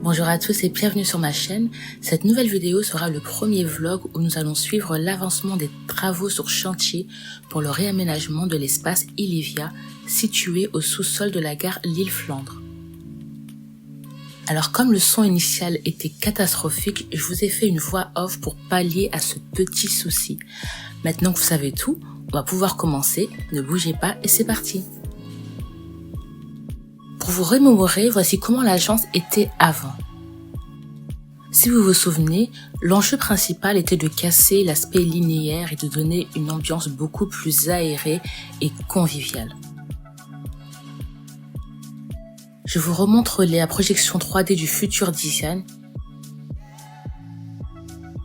Bonjour à tous et bienvenue sur ma chaîne. Cette nouvelle vidéo sera le premier vlog où nous allons suivre l'avancement des travaux sur chantier pour le réaménagement de l'espace Ilivia situé au sous-sol de la gare Lille-Flandre. Alors comme le son initial était catastrophique, je vous ai fait une voix off pour pallier à ce petit souci. Maintenant que vous savez tout, on va pouvoir commencer. Ne bougez pas et c'est parti. Pour vous remémorer, voici comment l'agence était avant. Si vous vous souvenez, l'enjeu principal était de casser l'aspect linéaire et de donner une ambiance beaucoup plus aérée et conviviale. Je vous remontre la projection 3D du futur design.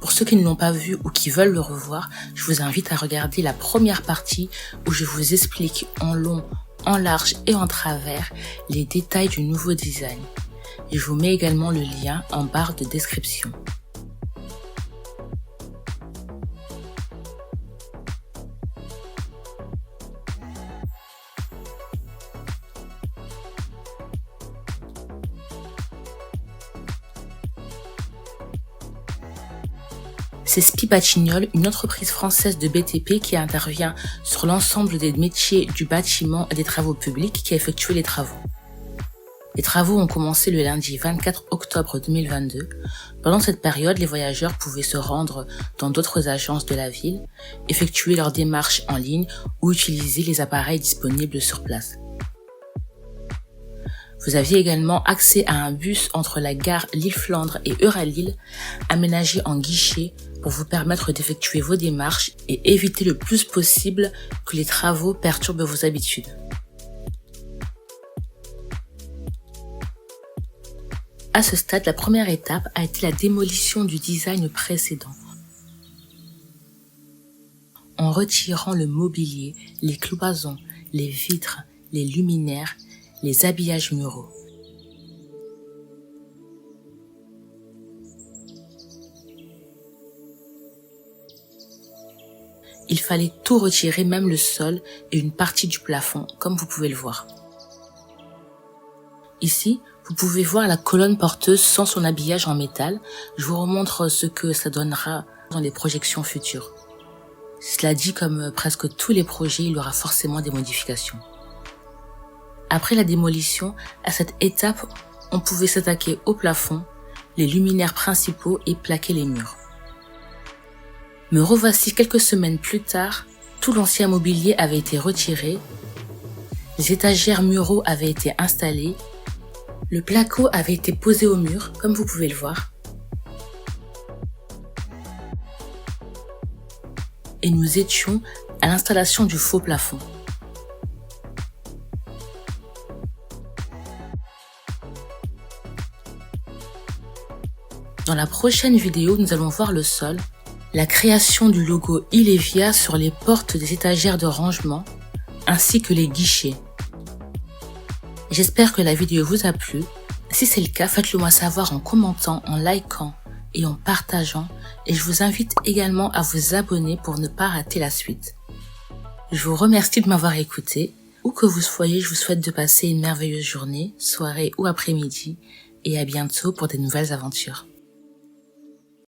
Pour ceux qui ne l'ont pas vu ou qui veulent le revoir, je vous invite à regarder la première partie où je vous explique en long, en large et en travers les détails du nouveau design. Et je vous mets également le lien en barre de description. C'est SPI Batignolles, une entreprise française de BTP qui intervient sur l'ensemble des métiers du bâtiment et des travaux publics qui a effectué les travaux. Les travaux ont commencé le lundi 24 octobre 2022. Pendant cette période, les voyageurs pouvaient se rendre dans d'autres agences de la ville, effectuer leurs démarches en ligne ou utiliser les appareils disponibles sur place. Vous aviez également accès à un bus entre la gare Lille-Flandre et Euralille, aménagé en guichet pour vous permettre d'effectuer vos démarches et éviter le plus possible que les travaux perturbent vos habitudes. À ce stade, la première étape a été la démolition du design précédent. En retirant le mobilier, les cloisons, les vitres, les luminaires, les habillages muraux. Il fallait tout retirer, même le sol et une partie du plafond, comme vous pouvez le voir. Ici, vous pouvez voir la colonne porteuse sans son habillage en métal. Je vous remontre ce que ça donnera dans les projections futures. Cela dit, comme presque tous les projets, il y aura forcément des modifications. Après la démolition, à cette étape, on pouvait s'attaquer au plafond, les luminaires principaux et plaquer les murs. Me revoici quelques semaines plus tard, tout l'ancien mobilier avait été retiré, les étagères muraux avaient été installées, le placo avait été posé au mur, comme vous pouvez le voir. Et nous étions à l'installation du faux plafond. Dans la prochaine vidéo, nous allons voir le sol, la création du logo Ilivia sur les portes des étagères de rangement, ainsi que les guichets. J'espère que la vidéo vous a plu. Si c'est le cas, faites-le moi savoir en commentant, en likant et en partageant. Et je vous invite également à vous abonner pour ne pas rater la suite. Je vous remercie de m'avoir écouté. Où que vous soyez, je vous souhaite de passer une merveilleuse journée, soirée ou après-midi. Et à bientôt pour de nouvelles aventures.